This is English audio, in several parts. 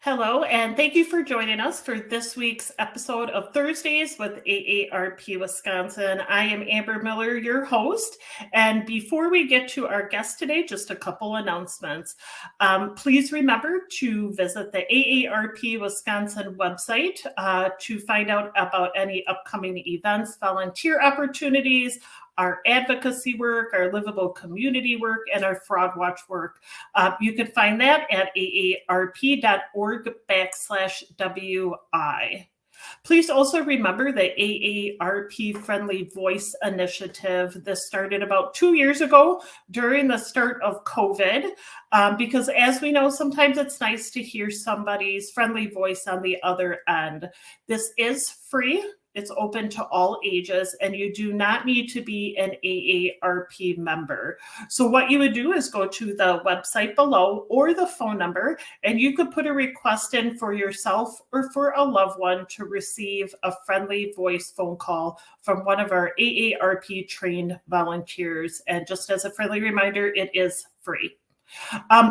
Hello, and thank you for joining us for this week's episode of Thursdays with AARP Wisconsin. I am Amber Miller, your host. And before we get to our guest today, just a couple announcements. Please remember to visit the AARP Wisconsin website to find out about any upcoming events, volunteer opportunities, our advocacy work, our livable community work, and our fraud watch work. You can find that at aarp.org/WI. Please also remember the AARP Friendly Voice Initiative. This started about 2 years ago during the start of COVID, because as we know, sometimes it's nice to hear somebody's friendly voice on the other end. This is free. It's open to all ages, and you do not need to be an AARP member. So what you would do is go to the website below or the phone number, and you could put a request in for yourself or for a loved one to receive a friendly voice phone call from one of our AARP trained volunteers. And just as a friendly reminder, it is free.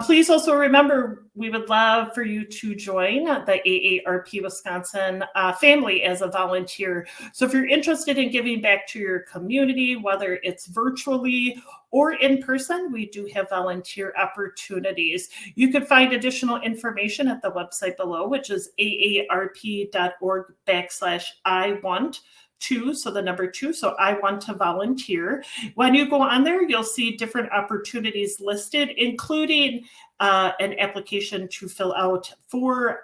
Please also remember, we would love for you to join the AARP Wisconsin family as a volunteer. So if you're interested in giving back to your community, whether it's virtually or in person, we do have volunteer opportunities. You can find additional information at the website below, which is aarp.org/I-want. So the number 2, so I want to volunteer. When you go on there, you'll see different opportunities listed, including an application to fill out for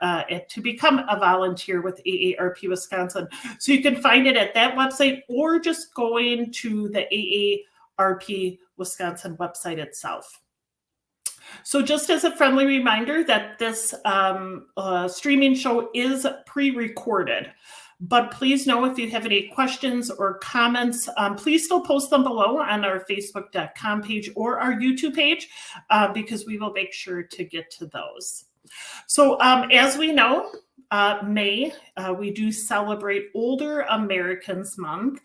to become a volunteer with AARP Wisconsin. So you can find it at that website or just going to the AARP Wisconsin website itself. So just as a friendly reminder that this streaming show is pre-recorded. But please know if you have any questions or comments, please still post them below on our facebook.com page or our YouTube page, because we will make sure to get to those. So as we know, May, we do celebrate Older Americans Month,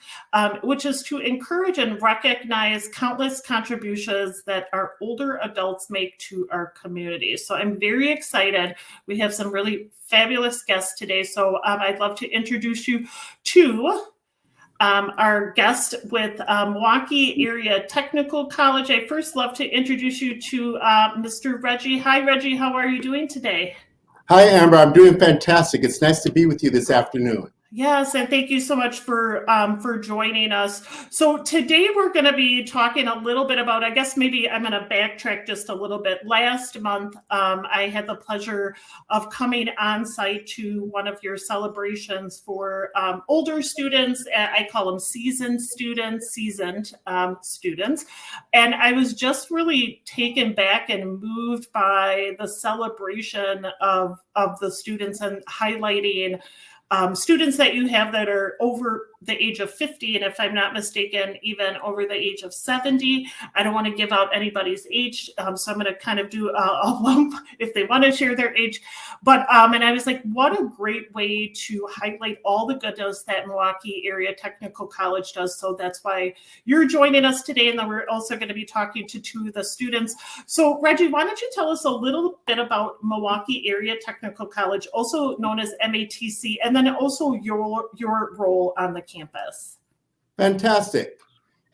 which is to encourage and recognize countless contributions that our older adults make to our community. So I'm very excited. We have some really fabulous guests today. So I'd love to introduce you to our guest with Milwaukee Area Technical College. I first love to introduce you to Mr. Reggie. Hi, Reggie. How are you doing today? Hi, Amber. I'm doing fantastic. It's nice to be with you this afternoon. Yes, and thank you so much for joining us. So today we're going to be talking a little bit about, I guess maybe I'm going to backtrack just a little bit. Last month, I had the pleasure of coming on site to one of your celebrations for older students. I call them seasoned students. And I was just really taken back and moved by the celebration of the students and highlighting students that you have that are over the age of 50, and if I'm not mistaken, even over the age of 70. I don't want to give out anybody's age, so I'm going to kind of do a lump if they want to share their age. But and I was like, what a great way to highlight all the goodness that Milwaukee Area Technical College does. So that's why you're joining us today, and then we're also going to be talking to 2 of the students. So Reggie, why don't you tell us a little bit about Milwaukee Area Technical College, also known as MATC, and then also your role on the campus. Fantastic.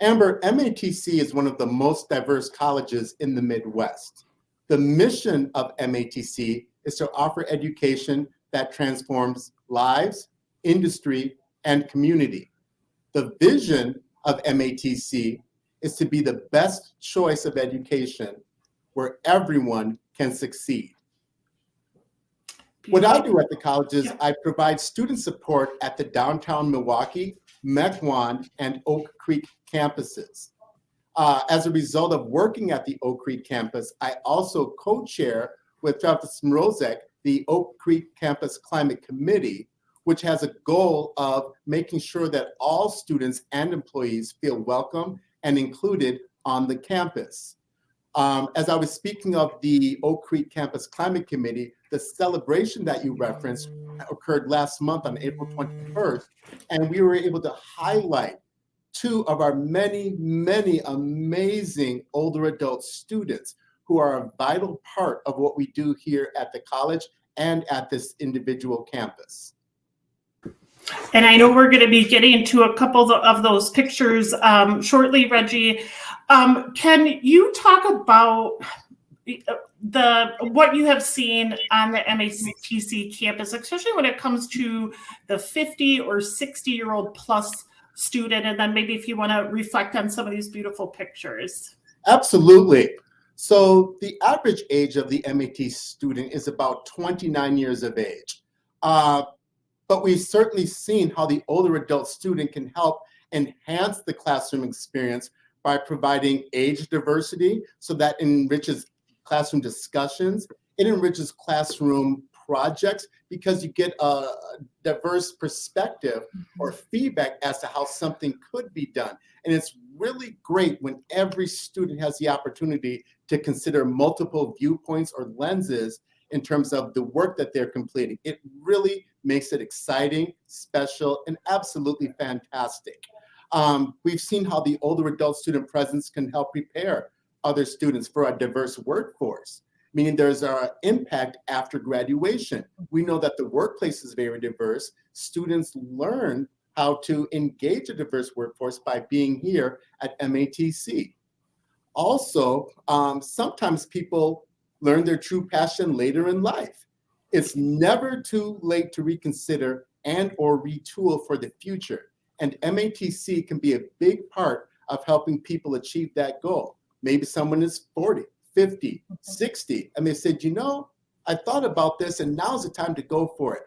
Amber, MATC is one of the most diverse colleges in the Midwest. The mission of MATC is to offer education that transforms lives, industry, and community. The vision of MATC is to be the best choice of education where everyone can succeed. What I do at the college is I provide student support at the downtown Milwaukee, Mequon, and Oak Creek campuses. As a result of working at the Oak Creek campus, I also co-chair with Travis Mrozek the Oak Creek Campus Climate Committee, which has a goal of making sure that all students and employees feel welcome and included on the campus. As I was speaking of the Oak Creek Campus Climate Committee, the celebration that you referenced occurred last month on April 21st, and we were able to highlight 2 of our many, many amazing older adult students who are a vital part of what we do here at the college and at this individual campus. And I know we're going to be getting to a couple of those pictures shortly, Reggie. Can you talk about what you have seen on the MATC campus, especially when it comes to the 50 or 60-year-old plus student, and then maybe if you want to reflect on some of these beautiful pictures? Absolutely. So the average age of the MAT student is about 29 years of age. But we've certainly seen how the older adult student can help enhance the classroom experience by providing age diversity, so that enriches classroom discussions. It enriches classroom projects because you get a diverse perspective or feedback as to how something could be done. And it's really great when every student has the opportunity to consider multiple viewpoints or lenses in terms of the work that they're completing. It really makes it exciting, special, and absolutely fantastic. We've seen how the older adult student presence can help prepare other students for a diverse workforce, meaning there's an impact after graduation. We know that the workplace is very diverse. Students learn how to engage a diverse workforce by being here at MATC. Also, sometimes people learn their true passion later in life. It's never too late to reconsider and or retool for the future. And MATC can be a big part of helping people achieve that goal. Maybe someone is 40, 50, 60, and they said, you know, I thought about this and now's the time to go for it.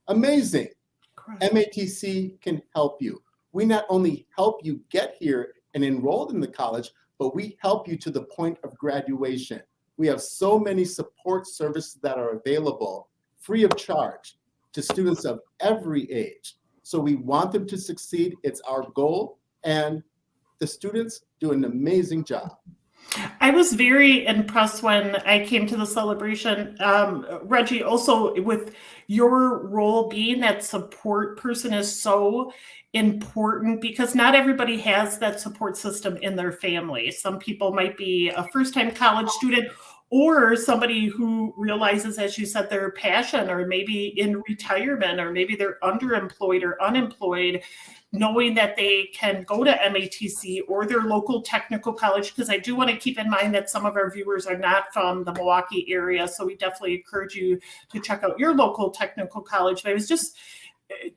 Amazing. Correct. MATC can help you. We not only help you get here and enrolled in the college, but we help you to the point of graduation. We have so many support services that are available free of charge to students of every age. So we want them to succeed. It's our goal, and the students do an amazing job. I was very impressed when I came to the celebration, Reggie, also with your role being that support person is so important, because not everybody has that support system in their family. Some people might be a first-time college student, or somebody who realizes, as you said, their passion, or maybe in retirement, or maybe they're underemployed or unemployed, knowing that they can go to MATC or their local technical college, because I do want to keep in mind that some of our viewers are not from the Milwaukee area. So we definitely encourage you to check out your local technical college. But it was just,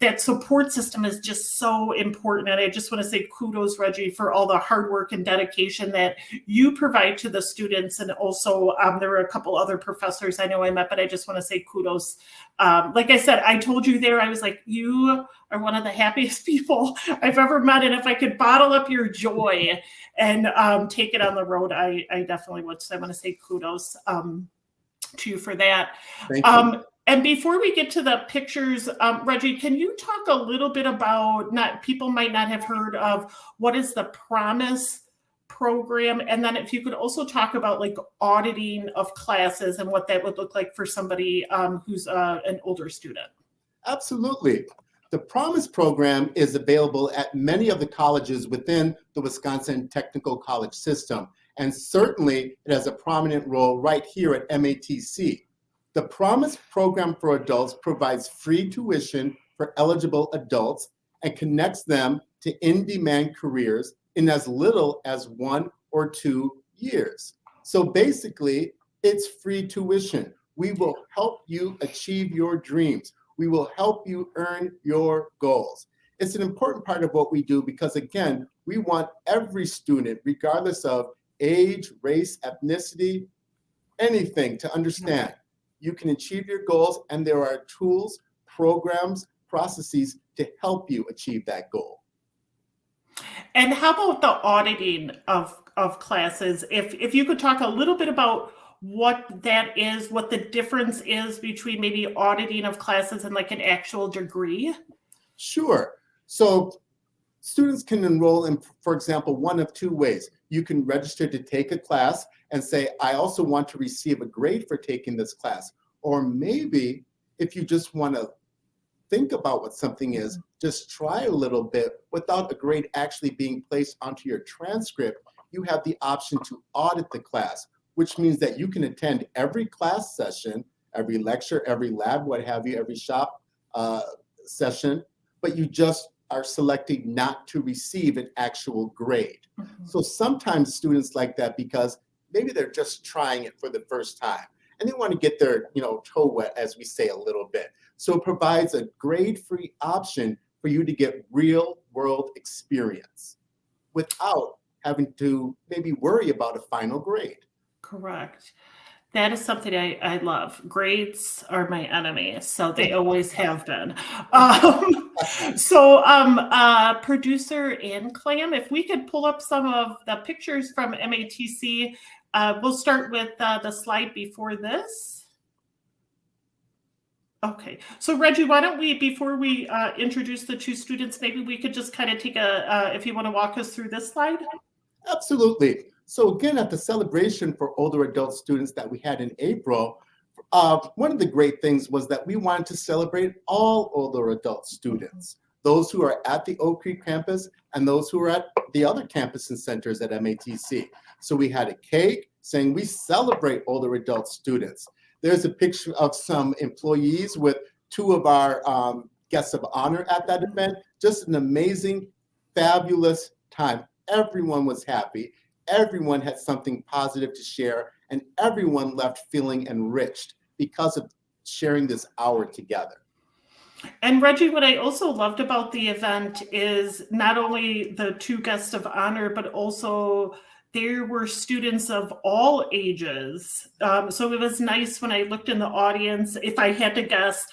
that support system is just so important. And I just want to say kudos, Reggie, for all the hard work and dedication that you provide to the students. And also there were a couple other professors I know I met, but I just want to say kudos. Like I said, I told you there, I was like, you are one of the happiest people I've ever met. And if I could bottle up your joy and take it on the road, I definitely would. So I want to say kudos to you for that. Thank you. And before we get to the pictures, Reggie, can you talk a little bit about, people might not have heard of, what is the Promise program? And then if you could also talk about like auditing of classes and what that would look like for somebody who's an older student. Absolutely. The Promise program is available at many of the colleges within the Wisconsin Technical College system. And certainly it has a prominent role right here at MATC. The Promise program for adults provides free tuition for eligible adults and connects them to in-demand careers in as little as 1 or 2 years. So basically, it's free tuition. We will help you achieve your dreams. We will help you earn your goals. It's an important part of what we do because, again, we want every student, regardless of age, race, ethnicity, anything, to understand you can achieve your goals, and there are tools, programs, processes to help you achieve that goal. And how about the auditing of classes? If you could talk a little bit about what that is, what the difference is between maybe auditing of classes and like an actual degree? Sure. So students can enroll in, for example, one of 2 ways. You can register to take a class and say, I also want to receive a grade for taking this class. Or maybe if you just want to think about what something is, just try a little bit without a grade actually being placed onto your transcript, you have the option to audit the class, which means that you can attend every class session, every lecture, every lab, what have you, every shop session, but you just are selecting not to receive an actual grade. So sometimes students like that because maybe they're just trying it for the first time and they want to get their toe wet, as we say, a little bit. So it provides a grade-free option for you to get real-world experience without having to maybe worry about a final grade. Correct. That is something I love. Grades are my enemy, so they always have been. Producer Ann Clam, if we could pull up some of the pictures from MATC, we'll start with the slide before this. Okay, so Reggie, why don't we, before we introduce the two students, maybe we could just kind of take if you want to walk us through this slide? Absolutely. So again, at the celebration for older adult students that we had in April, one of the great things was that we wanted to celebrate all older adult students, those who are at the Oak Creek campus and those who are at the other campus and centers at MATC. So we had a cake saying we celebrate older adult students. There's a picture of some employees with two of our guests of honor at that event. Just an amazing, fabulous time. Everyone was happy. Everyone had something positive to share, and everyone left feeling enriched because of sharing this hour together. And Reggie, what I also loved about the event is not only the two guests of honor, but also there were students of all ages. So it was nice when I looked in the audience, if I had to guess,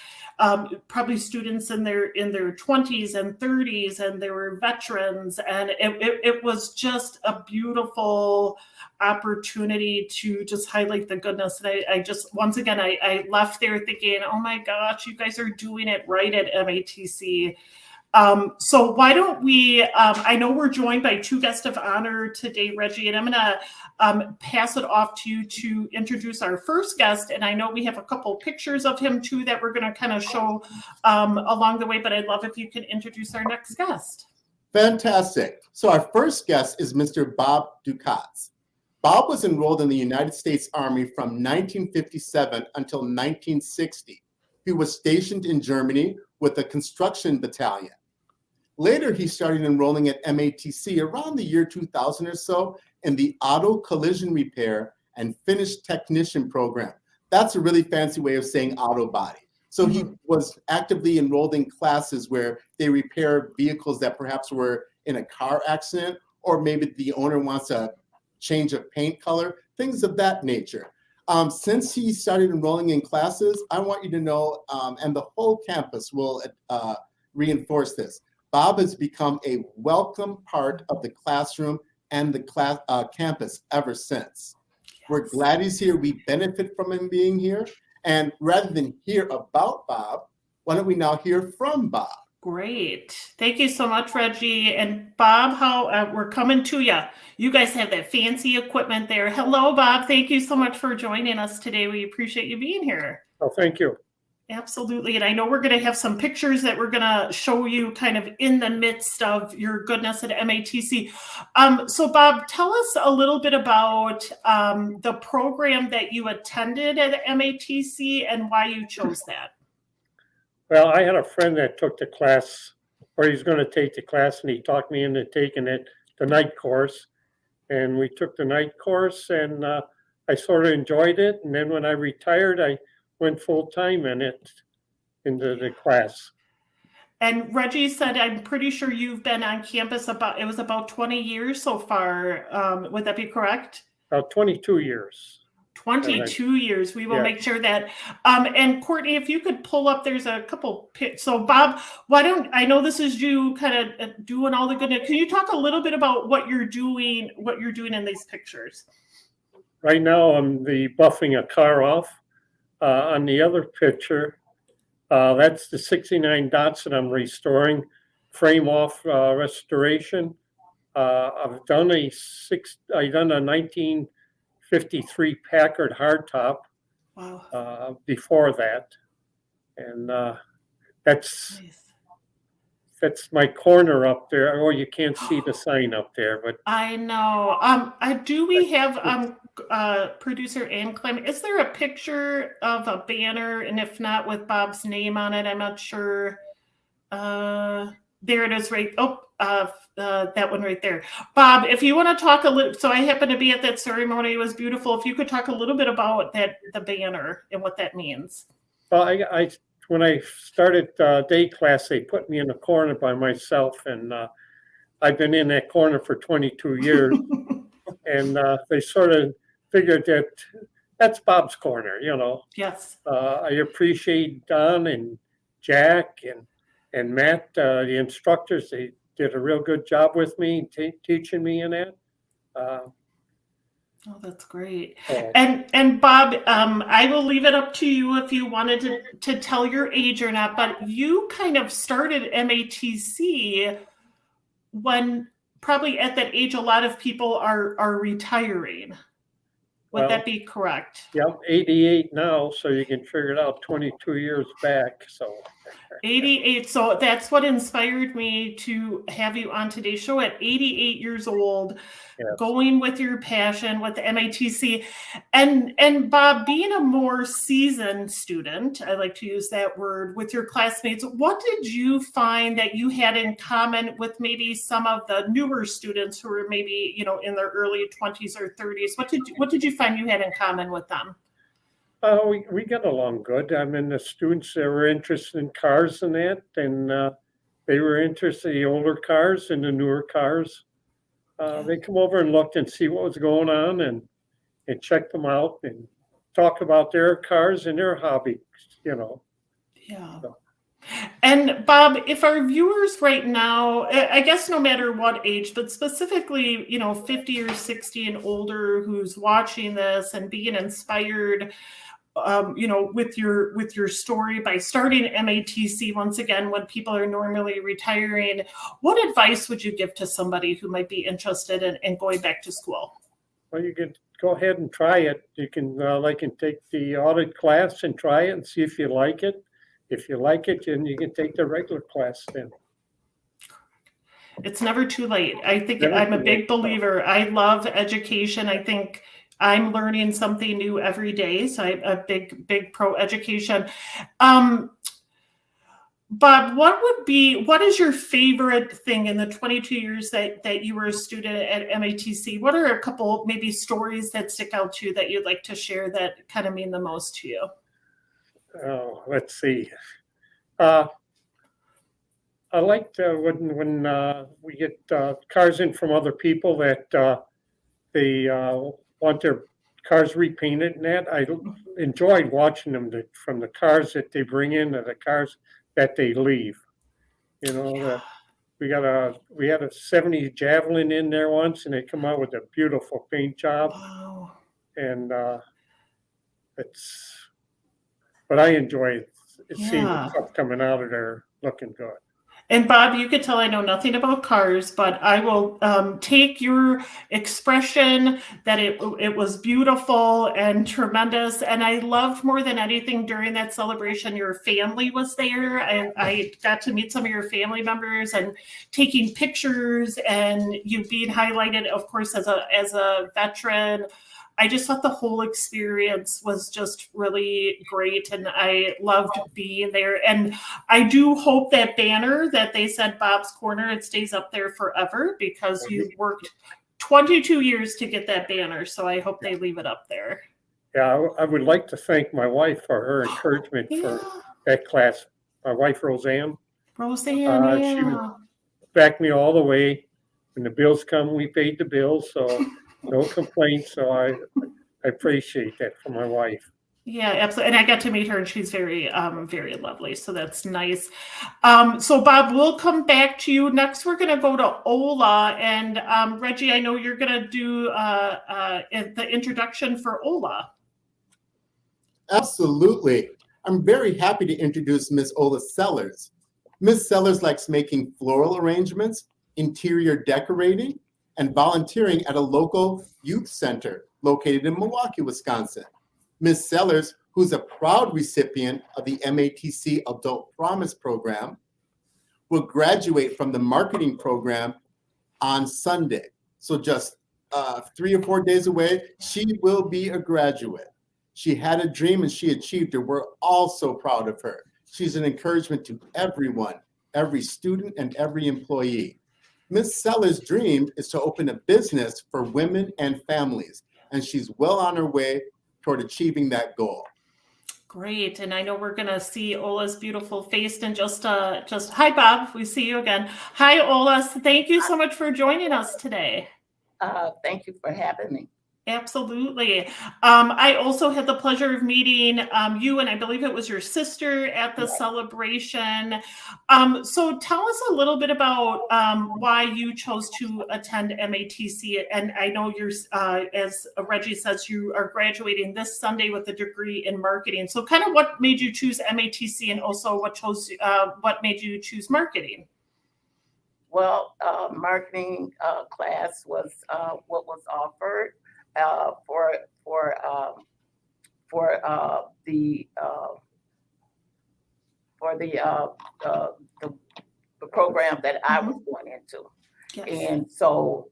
probably students in their 20s and 30s, and there were veterans, and it was just a beautiful opportunity to just highlight the goodness. And I just, once again, I left there thinking, oh my gosh, you guys are doing it right at MATC. So why don't we, I know we're joined by two guests of honor today, Reggie, and I'm going to pass it off to you to introduce our first guest. And I know we have a couple pictures of him too that we're going to kind of show along the way, but I'd love if you can introduce our next guest. Fantastic. So our first guest is Mr. Bob Ducats. Bob was enrolled in the United States Army from 1957 until 1960. He was stationed in Germany with a construction battalion. Later, he started enrolling at MATC around the year 2000 or so in the Auto Collision Repair and Finish Technician program. That's a really fancy way of saying auto body. So he was actively enrolled in classes where they repair vehicles that perhaps were in a car accident, or maybe the owner wants a change of paint color, things of that nature. Since he started enrolling in classes, I want you to know, and the whole campus will reinforce this, Bob has become a welcome part of the classroom and the campus ever since. Yes. We're glad he's here. We benefit from him being here. And rather than hear about Bob, why don't we now hear from Bob? Great. Thank you so much, Reggie. And Bob, how we're coming to you. You guys have that fancy equipment there. Hello, Bob. Thank you so much for joining us today. We appreciate you being here. Oh, thank you. Absolutely. And I know we're going to have some pictures that we're going to show you kind of in the midst of your goodness at MATC. So Bob, tell us a little bit about the program that you attended at MATC and why you chose that. Well, I had a friend that took the class, or he's going to take the class, and he talked me into taking it, the night course. And we took the night course, and I sort of enjoyed it. And then when I retired, I went full-time into the class. And Reggie said, I'm pretty sure you've been on campus about 20 years so far. Would that be correct? About 22 years. 22 years. We will make sure that. And Courtney, if you could pull up, there's a couple. So Bob, I know this is you kind of doing all the goodness. Can you talk a little bit about what you're doing in these pictures? Right now, I'm buffing a car off. On the other picture, that's the 69 Dots that I'm restoring, frame off restoration. I've done a 1953 Packard hardtop. Wow. Before that, and that's my corner up there. Oh, you can't see the sign up there, but I know. Do we have? producer Ann Clem, is there a picture of a banner? And if not, with Bob's name on it, I'm not sure. There it is, right. That one right there. Bob, if you want to talk a little, so I happened to be at that ceremony. It was beautiful. If you could talk a little bit about the banner and what that means. Well, I when I started day class, they put me in a corner by myself, and I've been in that corner for 22 years. And they sort of figured that that's Bob's corner, Yes. I appreciate Don and Jack and Matt, the instructors. They did a real good job with me, teaching me in that. Oh, that's great. And Bob, I will leave it up to you if you wanted to tell your age or not, but you kind of started MATC when probably at that age a lot of people are retiring. Would that be correct? Yeah, I'm 88 now, so you can figure it out, 22 years back. So 88. So that's what inspired me to have you on today's show at 88 years old, going with your passion with the MATC. And Bob, being a more seasoned student, I like to use that word, with your classmates, what did you find that you had in common with maybe some of the newer students who were maybe, in their early 20s or 30s? What did you find you had in common with them? We get along good. I mean, the students that were interested in cars and that, and they were interested in the older cars and the newer cars. They come over and looked and see what was going on and check them out and talk about their cars and their hobbies, Yeah. So. And Bob, if our viewers right now, I guess no matter what age, but specifically, 50 or 60 and older, who's watching this and being inspired, with your story by starting MATC once again when people are normally retiring, what advice would you give to somebody who might be interested in going back to school? Well, you can go ahead and try it. You can take the audit class and try it and see if you like it. If you like it, then you can take the regular class then. It's never too late. I think I'm a big believer. I love education. I think I'm learning something new every day. So I'm a big pro education. Bob, what is your favorite thing in the 22 years that you were a student at MATC? What are a couple maybe stories that stick out to you that you'd like to share that kind of mean the most to you? Oh, let's see. I liked when we get cars in from other people that they want their cars repainted and that. I enjoyed watching them from the cars that they bring in to the cars that they leave. We had a 70s Javelin in there once, and they come out with a beautiful paint job. Wow. And but I enjoy seeing the stuff coming out of there looking good. And Bob, you could tell I know nothing about cars, but I will take your expression that it was beautiful and tremendous. And I loved more than anything during that celebration, your family was there. I got to meet some of your family members and taking pictures, and you being highlighted, of course, as a veteran. I just thought the whole experience was just really great, and I loved being there. And I do hope that banner that they said Bob's Corner, it stays up there forever, because you worked 22 years to get that banner. So I hope they leave it up there. Yeah, I would like to thank my wife for her encouragement for that class. My wife, Roseanne. She backed me all the way. When the bills come, we paid the bills. So no complaints. So I appreciate that from my wife. Yeah, absolutely. And I got to meet her, and she's very, very lovely. So that's nice. So Bob, we'll come back to you next. We're going to go to Ola, and Reggie, I know you're going to do the introduction for Ola. Absolutely. I'm very happy to introduce Ms. Ola Sellers. Ms. Sellers likes making floral arrangements, interior decorating, and volunteering at a local youth center located in Milwaukee, Wisconsin. Ms. Sellers, who's a proud recipient of the MATC Adult Promise Program, will graduate from the marketing program on Sunday. So just 3 or 4 days away, she will be a graduate. She had a dream and she achieved it. We're all so proud of her. She's an encouragement to everyone, every student and every employee. Ms. Seller's dream is to open a business for women and families, and she's well on her way toward achieving that goal. Great, and I know we're gonna see Ola's beautiful face in just hi Bob, we see you again. Hi Ola, thank you so much for joining us today. Thank you for having me. Absolutely. I also had the pleasure of meeting you, and I believe it was your sister at the celebration. So tell us a little bit about why you chose to attend MATC. And I know you're, as Reggie says, you are graduating this Sunday with a degree in marketing. So kind of what made you choose MATC, and also what made you choose marketing? Well, marketing class was what was offered for the program that I was going into. Yes. And so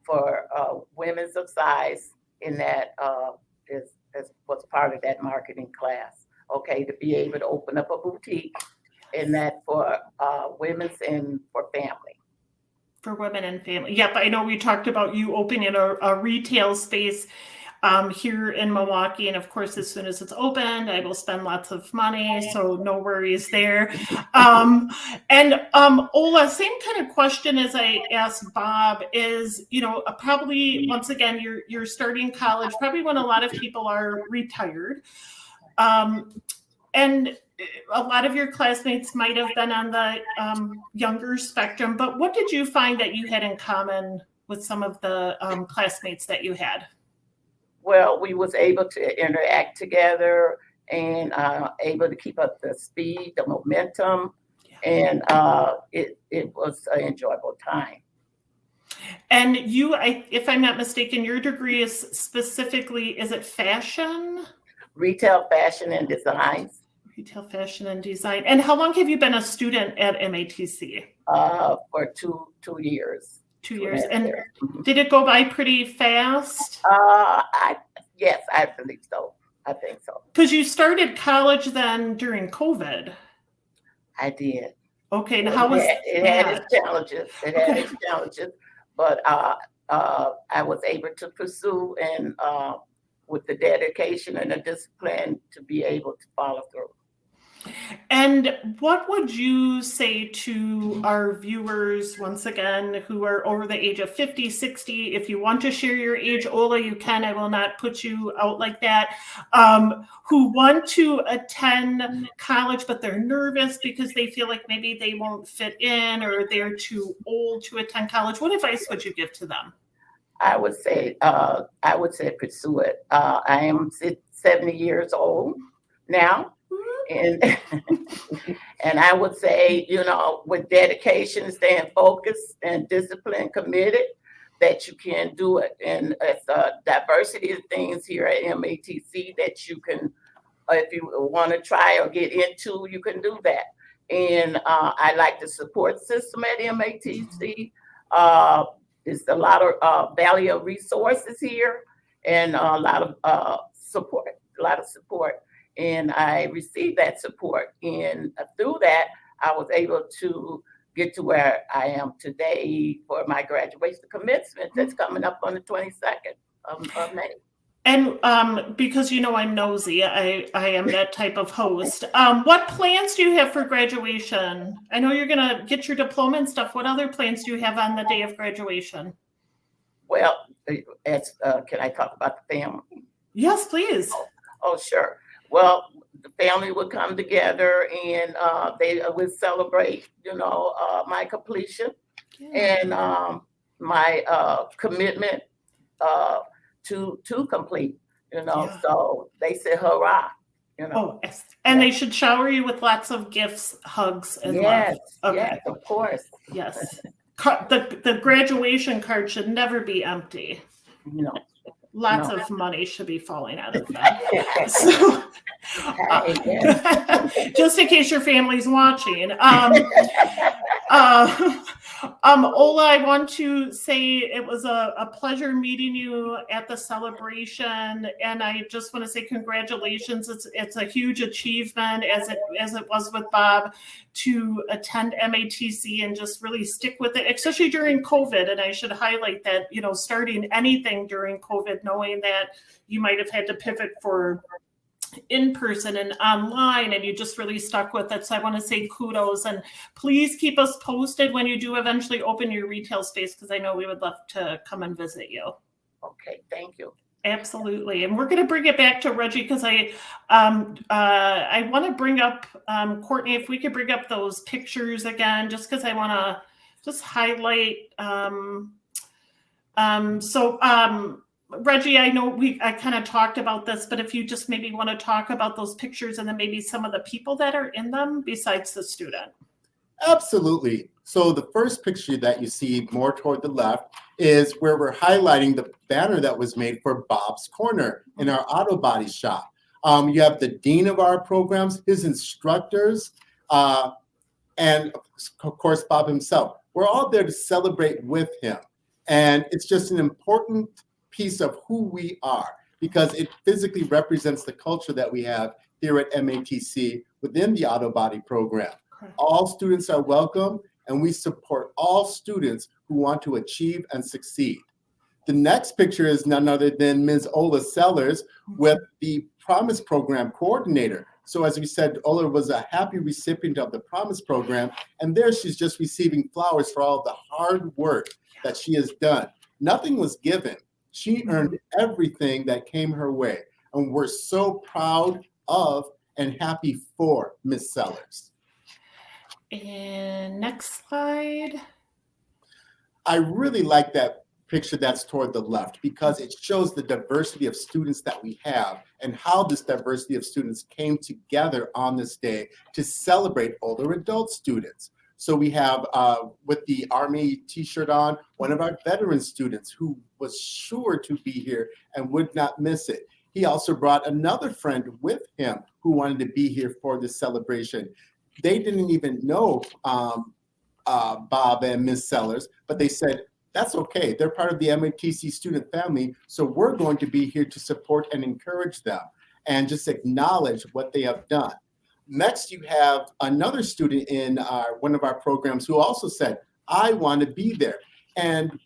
for women's of size, in that was part of that marketing class. Okay, to be able to open up a boutique, and that for women's and for family. For women and family. Yep, I know we talked about you opening a retail space here in Milwaukee. And of course, as soon as it's opened, I will spend lots of money. So no worries there. Ola, same kind of question as I asked Bob is, probably, once again, you're starting college, probably when a lot of people are retired. And a lot of your classmates might have been on the younger spectrum, but what did you find that you had in common with some of the classmates that you had? Well, we was able to interact together and able to keep up the speed, the momentum, and it was an enjoyable time. And you, if I'm not mistaken, your degree is specifically, is it fashion? Retail, fashion, and designs. Retail, fashion, and design. And how long have you been a student at MATC? For two years. 2 years. And did it go by pretty fast? Yes, I believe so. I think so. Because you started college then during COVID. I did. Okay, and how was it had its challenges. It had its challenges, but I was able to pursue and with the dedication and the discipline to be able to follow through. And what would you say to our viewers, once again, who are over the age of 50, 60? If you want to share your age, Ola, you can. I will not put you out like that. Who want to attend college, but they're nervous because they feel like maybe they won't fit in or they're too old to attend college. What advice would you give to them? I would say pursue it. I am 70 years old now. And I would say, with dedication, staying focused and discipline, committed, that you can do it. And it's a diversity of things here at MATC that you can, if you want to try or get into, you can do that. And I like the support system at MATC. There's a lot of value of resources here and a lot of support. And I received that support. And through that, I was able to get to where I am today for my graduation commencement that's coming up on the 22nd of May. And because I'm nosy, I am that type of host. What plans do you have for graduation? I know you're going to get your diploma and stuff. What other plans do you have on the day of graduation? Well, can I talk about the family? Yes, please. Oh, sure. Well, the family would come together and they would celebrate, my completion and my commitment to complete, So they say hurrah, Oh, yes. And they should shower you with lots of gifts, hugs, and love. Okay. Yes, of course. Yes. The graduation card should never be empty. Lots of money should be falling out of that. So, just in case your family's watching. Ola, I want to say it was a pleasure meeting you at the celebration, and I just want to say congratulations. It's a huge achievement, as it was with Bob, to attend MATC and just really stick with it, especially during COVID. And I should highlight that, starting anything during COVID, knowing that you might have had to pivot for in person and online, and you just really stuck with it. So I want to say kudos, and please keep us posted when you do eventually open your retail space, because I know we would love to come and visit you. Okay, thank you. Absolutely. And we're going to bring it back to Reggie, because I want to bring up, Courtney, if we could bring up those pictures again, just because I want to just highlight. Reggie, I know I kind of talked about this, but if you just maybe want to talk about those pictures and then maybe some of the people that are in them besides the student. Absolutely. So the first picture that you see more toward the left is where we're highlighting the banner that was made for Bob's Corner in our auto body shop. You have the dean of our programs, his instructors, and of course, Bob himself. We're all there to celebrate with him. And it's just an important piece of who we are, because it physically represents the culture that we have here at MATC within the auto body program. All students are welcome, and we support all students who want to achieve and succeed. The next picture is none other than Ms. Ola Sellers with the Promise Program coordinator. So as we said, Ola was a happy recipient of the Promise Program, and there she's just receiving flowers for all the hard work that she has done. Nothing was given. She earned everything that came her way, and we're so proud of and happy for Ms. Sellers. And next slide. I really like that picture that's toward the left, because it shows the diversity of students that we have and how this diversity of students came together on this day to celebrate older adult students. So we have, with the Army t-shirt on, one of our veteran students who was sure to be here and would not miss it. He also brought another friend with him who wanted to be here for this celebration. They didn't even know Bob and Ms. Sellers, but they said, that's okay. They're part of the MATC student family, so we're going to be here to support and encourage them and just acknowledge what they have done. Next, you have another student in one of our programs who also said, I want to be there. And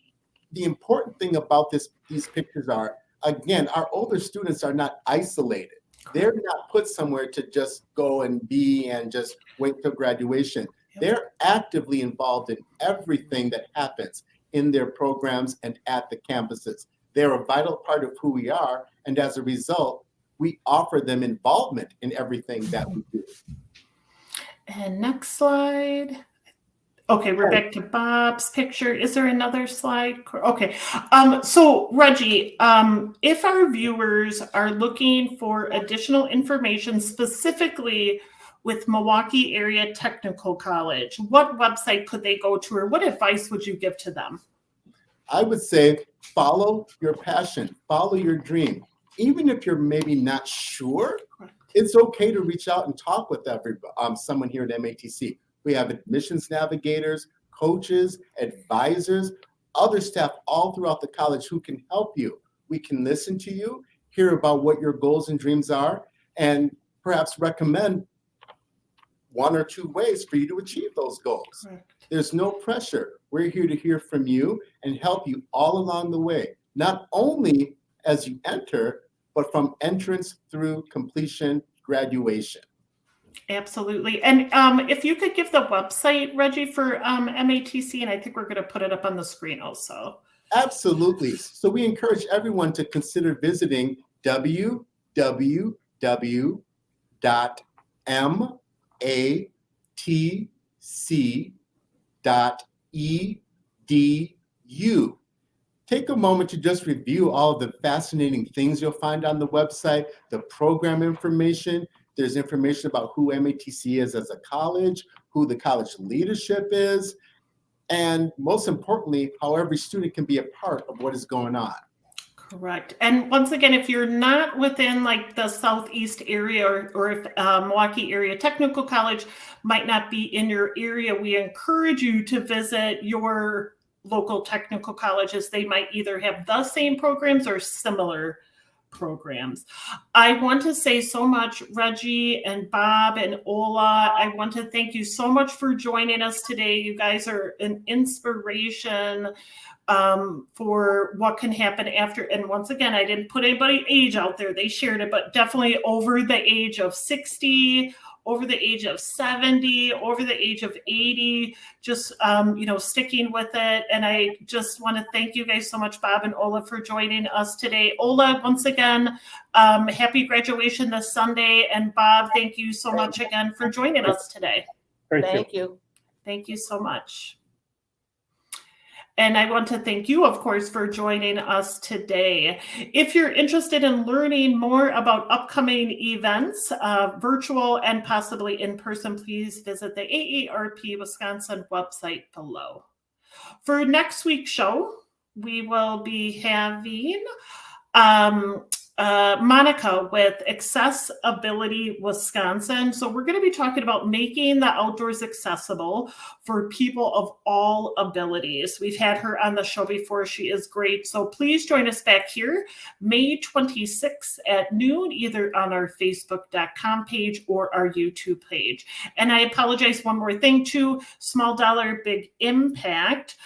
the important thing about these pictures are, again, our older students are not isolated. They're not put somewhere to just go and be and just wait till graduation. They're actively involved in everything that happens in their programs and at the campuses. They're a vital part of who we are, and as a result, we offer them involvement in everything that we do. And next slide. Okay, we're back to Bob's picture. Is there another slide? Okay. So Reggie, if our viewers are looking for additional information specifically with Milwaukee Area Technical College, what website could they go to, or what advice would you give to them? I would say follow your passion, follow your dream. Even if you're maybe not sure, it's okay to reach out and talk with someone here at MATC. We have admissions navigators, coaches, advisors, other staff all throughout the college who can help you. We can listen to you, hear about what your goals and dreams are, and perhaps recommend one or two ways for you to achieve those goals. There's no pressure. We're here to hear from you and help you all along the way, not only as you enter, but from entrance through completion, graduation. Absolutely. And if you could give the website, Reggie, for MATC, and I think we're going to put it up on the screen also. Absolutely. So we encourage everyone to consider visiting www.matc.edu. Take a moment to just review all of the fascinating things you'll find on the website, the program information. There's information about who MATC is as a college, who the college leadership is, and most importantly, how every student can be a part of what is going on. Correct. And once again, if you're not within like the Southeast area or if Milwaukee Area Technical College might not be in your area, we encourage you to visit your local technical colleges. They might either have the same programs or similar programs. I want to say so much, Reggie and Bob and Ola. I want to thank you so much for joining us today. You guys are an inspiration for what can happen after. And once again, I didn't put anybody's age out there. They shared it, but definitely over the age of 60, over the age of 70, over the age of 80, just, sticking with it. And I just want to thank you guys so much, Bob and Ola, for joining us today. Ola, once again, happy graduation this Sunday. And Bob, thank you so much again for joining us today. Thank you. Thank you so much. And I want to thank you, of course, for joining us today. If you're interested in learning more about upcoming events, virtual and possibly in person, please visit the AARP Wisconsin website below. For next week's show, we will be having Monica with Accessibility Wisconsin. So we're going to be talking about making the outdoors accessible for people of all abilities. We've had her on the show before. She is great. So please join us back here May 26th at noon, either on our Facebook.com page or our YouTube page. And I apologize, one more thing too, small dollar, big impact.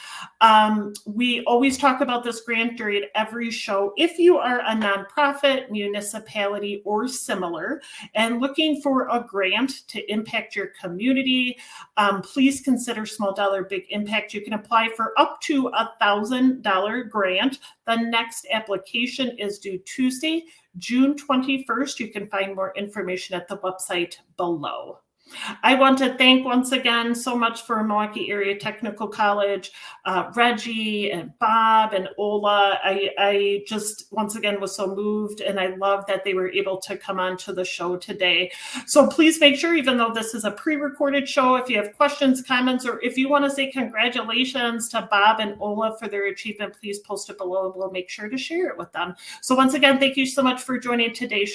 We always talk about this grant during every show. If you are a nonprofit, municipality, or similar, and looking for a grant to impact your community, please consider small dollar, big impact. You can apply for up to $1,000 grant. The next application is due Tuesday, June 21st. You can find more information at the website below. I want to thank once again so much for Milwaukee Area Technical College, Reggie and Bob and Ola. I just once again was so moved, and I love that they were able to come on to the show today. So please make sure, even though this is a pre-recorded show, if you have questions, comments, or if you want to say congratulations to Bob and Ola for their achievement, please post it below and we'll make sure to share it with them. So once again, thank you so much for joining today's show.